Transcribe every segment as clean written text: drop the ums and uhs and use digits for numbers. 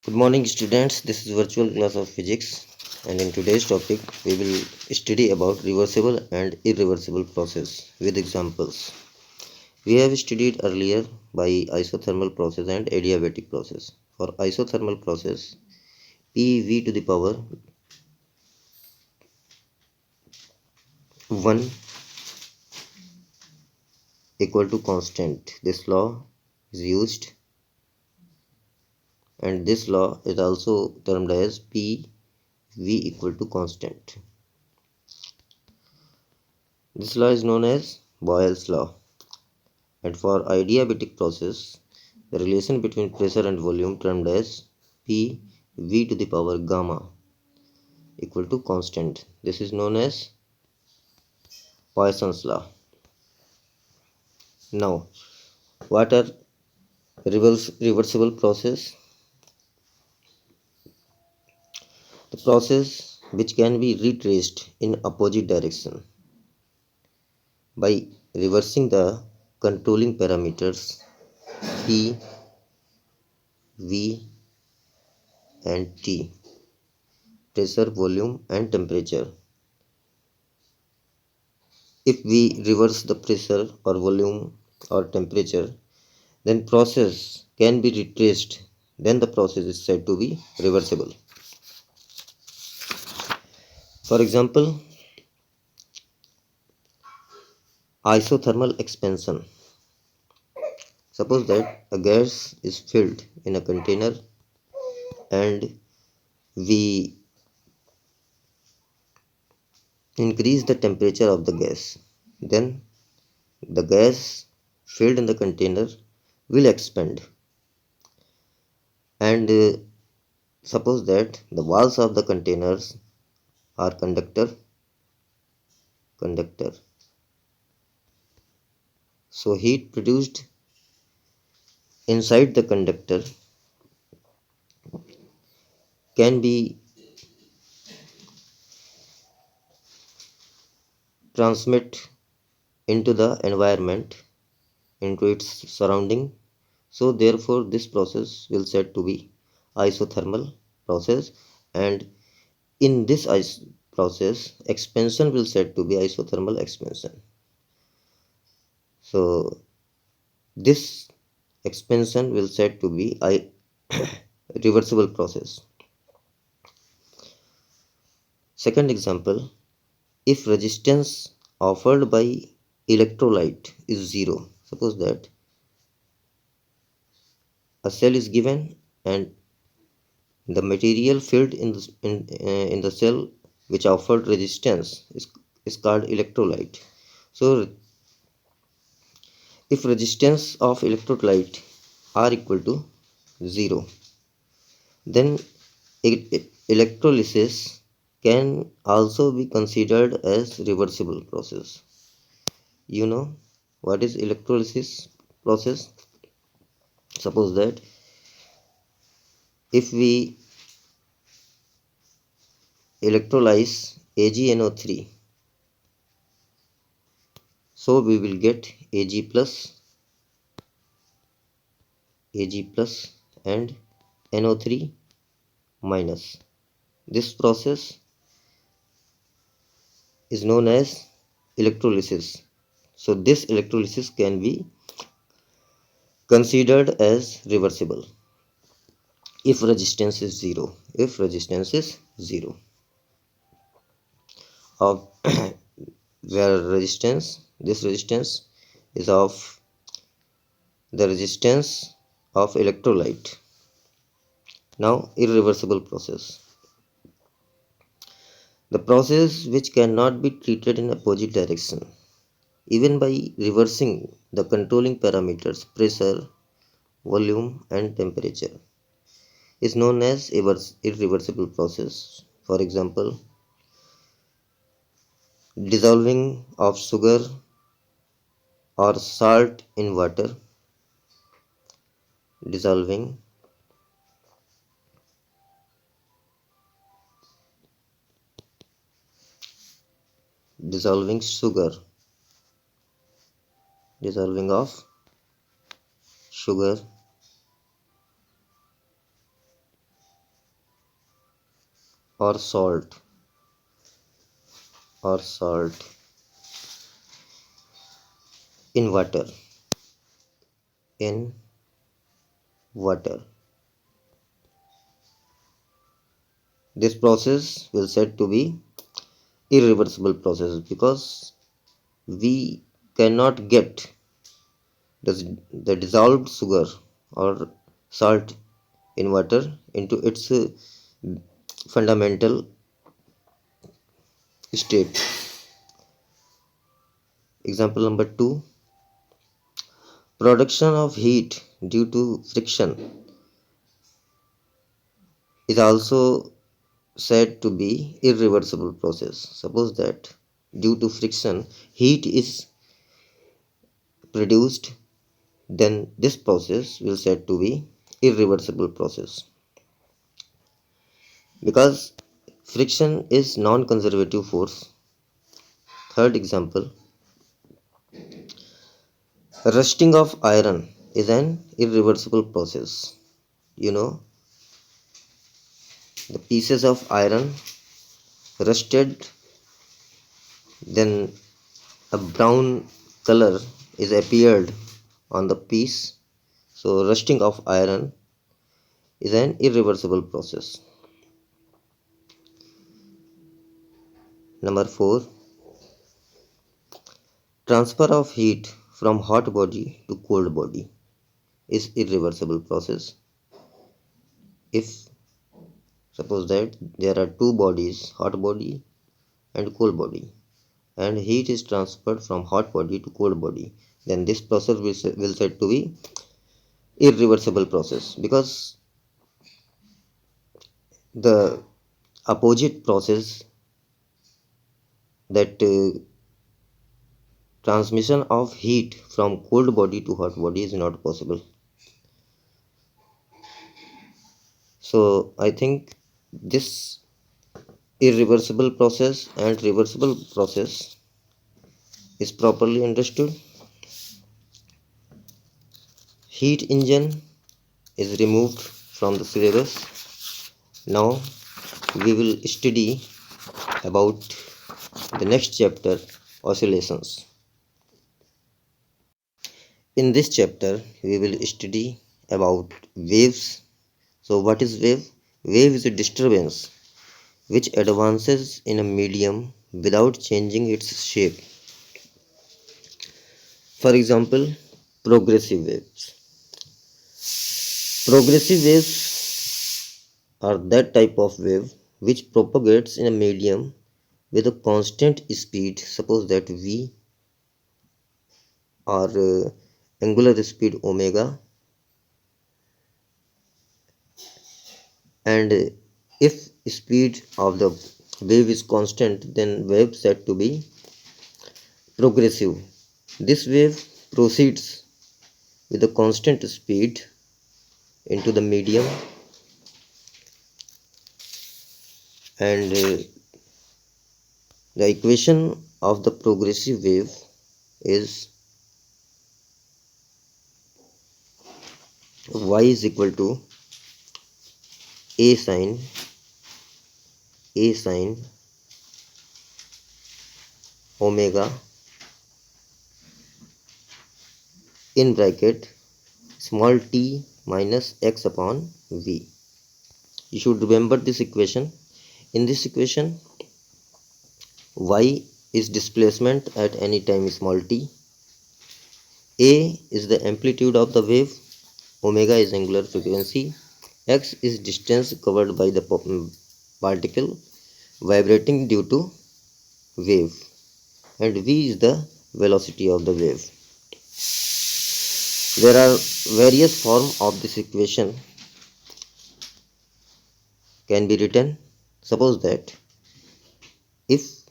Good morning, students. This is virtual class of physics, and in today's topic, we will study about reversible and irreversible process with examples. We have studied earlier by isothermal process and adiabatic process. For isothermal process, PV to the power 1 equal to constant. This law is used, and this law is also termed as PV equal to constant. This law is known as Boyle's law. And for adiabatic process, the relation between pressure and volume termed as P V to the power gamma equal to constant. This is known as Poisson's law. Now, what are reversible process? The process which can be retraced in opposite direction by reversing the controlling parameters P, V and T, pressure, volume and temperature. If we reverse the pressure or volume or temperature, then process can be retraced. Then the process is said to be reversible. For example, isothermal expansion. Suppose that a gas is filled in a container and we increase the temperature of the gas. Then the gas filled in the container will expand, and suppose that the walls of the containers are conductor. So heat produced inside the conductor can be transmit into the environment, into its surrounding. So therefore this process will said to be isothermal process, and in this process expansion will said to be isothermal expansion. So this expansion will said to be reversible process. Second example, if resistance offered by electrolyte is 0, suppose that a cell is given and the material filled in the cell which offered resistance is called electrolyte. So if resistance of electrolyte are equal to 0, then electrolysis can also be considered as reversible process. You know what is electrolysis process? Suppose that if we electrolyze AgNO3, so we will get Ag plus and NO3 minus. This process is known as electrolysis. So this electrolysis can be considered as reversible if resistance is 0. If resistance is 0, of where this resistance is of the resistance of electrolyte. Now irreversible process. The process which cannot be treated in opposite direction, even by reversing the controlling parameters pressure, volume and temperature, is known as irreversible process. For example, dissolving of sugar or salt in water, dissolving dissolving sugar, dissolving of sugar or salt in water in water. This process will said to be irreversible process because we cannot get the dissolved sugar or salt in water into its fundamental state. Example number 2, production of heat due to friction is also said to be irreversible process. Suppose that due to friction heat is produced, then this process will said to be irreversible process because friction is non-conservative force. Third example, rusting of iron is an irreversible process. You know, the pieces of iron rusted, then a brown color is appeared on the piece. So rusting of iron is an irreversible process. Number 4, transfer of heat from hot body to cold body is irreversible process. If suppose that there are two bodies, hot body and cold body, and heat is transferred from hot body to cold body, then this process will said to be irreversible process because the opposite process, that transmission of heat from cold body to hot body, is not possible. So I think this irreversible process and reversible process is properly understood. Heat engine is removed from the syllabus. Now we will study about the next chapter, oscillations. In this chapter we will study about waves. So what is wave? Wave is a disturbance which advances in a medium without changing its shape. For example, progressive waves. Progressive waves are that type of wave which propagates in a medium with a constant speed. Suppose that v or angular speed omega, and if speed of the wave is constant, then wave said to be progressive. This wave proceeds with a constant speed into the medium, and the equation of the progressive wave is y is equal to a sine omega in bracket small t minus x upon v. You should remember this equation. In this equation, y is displacement at any time small t, a is the amplitude of the wave, omega is angular frequency, x is distance covered by the particle vibrating due to wave, and v is the velocity of the wave. There are various forms of this equation can be written. Suppose that if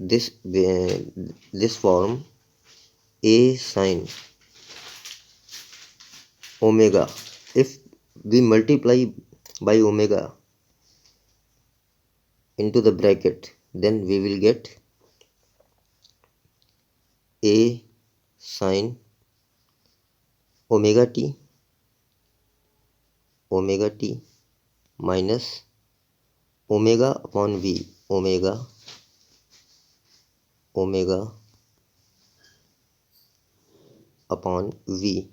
this form a sine omega, if we multiply by omega into the bracket, then we will get a sine omega t minus omega upon v, omega upon v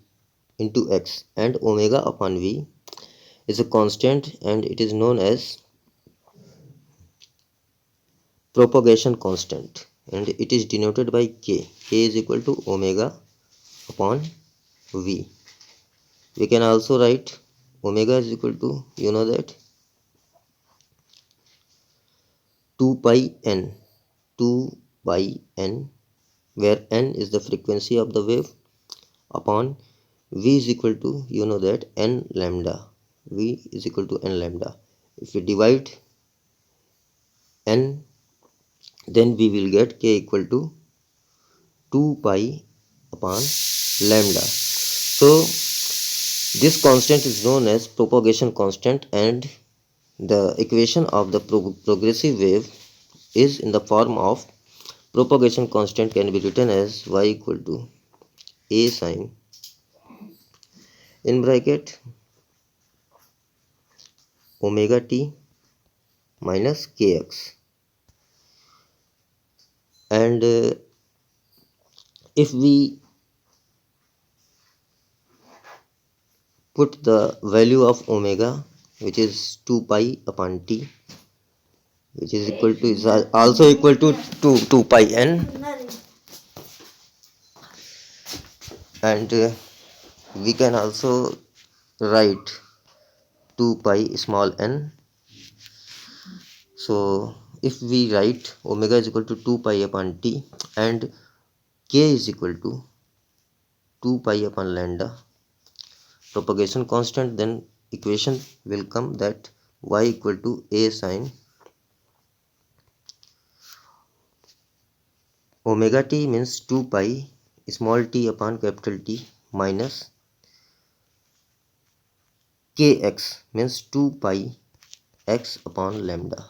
into x, and omega upon v is a constant and it is known as propagation constant, and it is denoted by k. K is equal to omega upon v. We can also write omega is equal to, you know that, 2 pi n, 2 pi n, where n is the frequency of the wave, upon v is equal to, you know that, n lambda. V is equal to n lambda. If we divide n, then we will get k equal to 2 pi upon lambda. So this constant is known as propagation constant, and the equation of the progressive wave is in the form of propagation constant can be written as y equal to a sine in bracket omega t minus kx, and if we put the value of omega, which is 2 pi upon t, which is equal to, is also equal to 2 pi n, and we can also write 2 pi small n. So if we write omega is equal to 2 pi upon t and k is equal to 2 pi upon lambda propagation constant, then equation will come that y equal to a sine omega t means 2 pi small t upon capital T minus kx means 2 pi x upon lambda.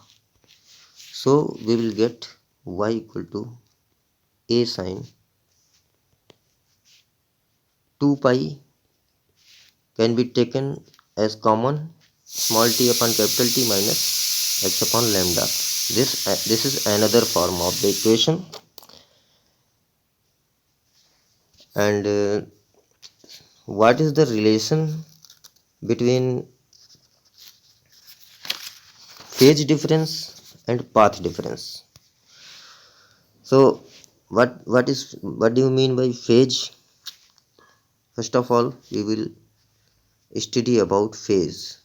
So we will get y equal to a sine 2 pi can be taken as common, small t upon capital T minus x upon lambda. This is another form of the equation, and what is the relation between phase difference and path difference? So what do you mean by phase? First of all, we will study about phase.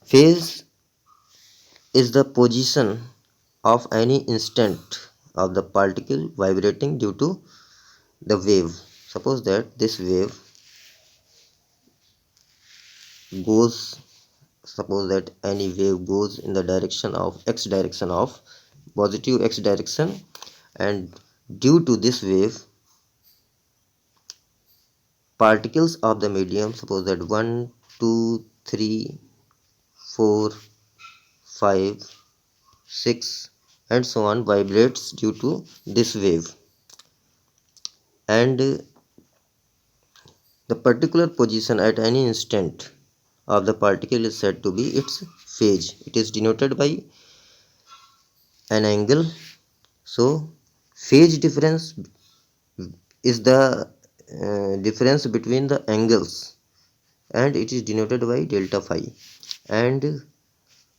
Phase is the position of any instant of the particle vibrating due to the wave. Suppose that this wave goes, suppose that any wave goes in the direction of x direction, of positive x direction, and due to this wave particles of the medium, suppose that 1 2 3 4 5 6 and so on, vibrates due to this wave, and the particular position at any instant of the particle is said to be its phase. It is denoted by an angle. So phase difference is the difference between the angles, and it is denoted by delta phi, and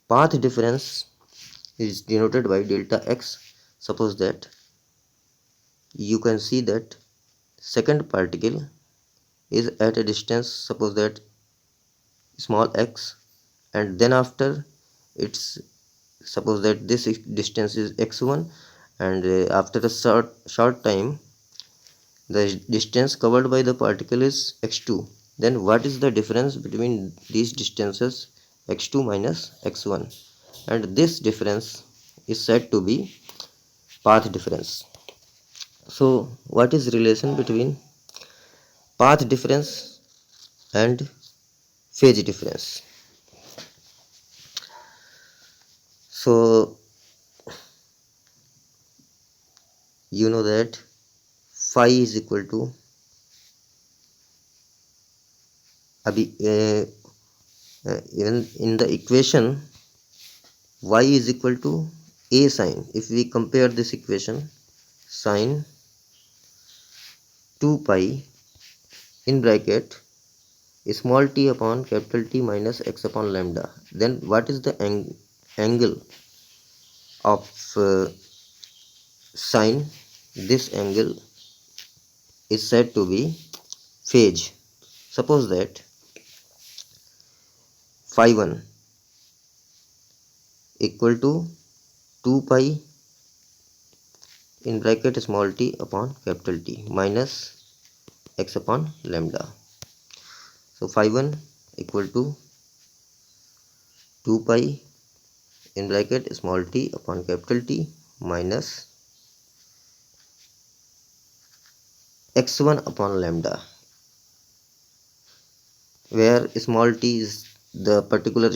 path difference is denoted by delta x. Suppose that you can see that second particle is at a distance, suppose that small x, and then after it's, suppose that this distance is x1, and after a short time the distance covered by the particle is x2. Then what is the difference between these distances? X2 minus x1, and this difference is said to be path difference. So what is relation between path difference and phase difference? So you know that phi is equal to Even in the equation y is equal to a sine. If we compare this equation, sine 2 pi in bracket small t upon capital T minus x upon lambda, then what is the angle of sine? This angle is said to be phase. Suppose that phi 1 equal to 2 pi in bracket small t upon capital T minus x upon lambda. So phi 1 equal to 2 pi in bracket small t upon capital T minus x1 upon lambda, where small t is the particular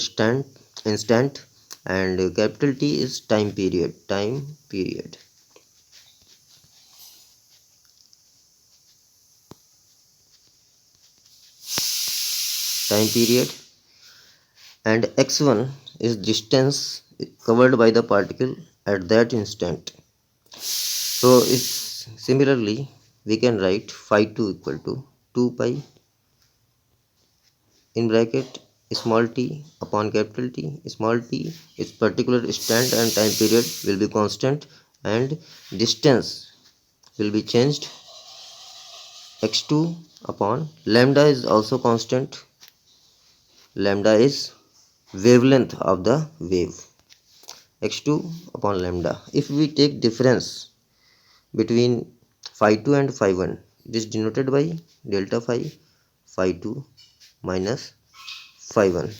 instant and capital T is time period. And x1 is distance covered by the particle at that instant. So similarly we can write phi 2 equal to 2 pi in bracket small t upon capital T. Small t is particular instant and time period will be constant and distance will be changed. X2 upon lambda is also constant. Lambda is wavelength of the wave. X2 upon lambda. If we take difference between phi 2 and phi 1, it is denoted by delta phi 2 minus phi 1.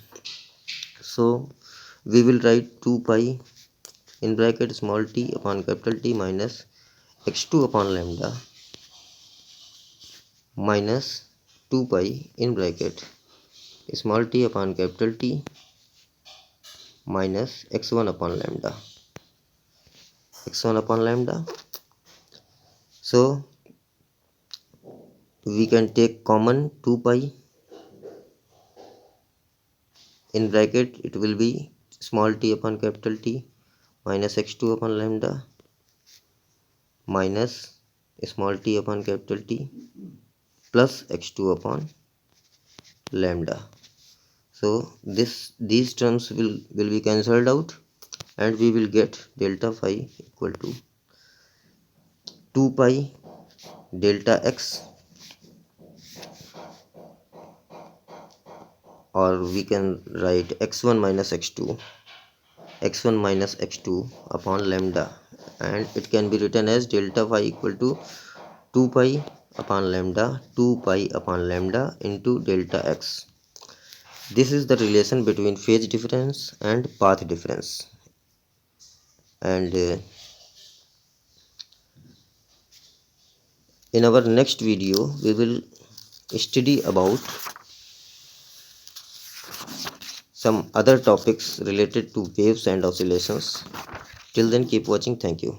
So we will write 2 pi in bracket small t upon capital T minus x2 upon lambda minus 2 pi in bracket small t upon capital T minus x1 upon lambda. So we can take common 2 pi in bracket, it will be small t upon capital T minus x2 upon lambda minus small t upon capital T plus x2 upon lambda. So these terms will be cancelled out and we will get delta phi equal to 2 pi delta x, or we can write x1 minus x2 upon lambda, and it can be written as delta phi equal to 2 pi upon lambda into delta x. This is the relation between phase difference and path difference. And in our next video we will study about some other topics related to waves and oscillations. Till then, keep watching. Thank you.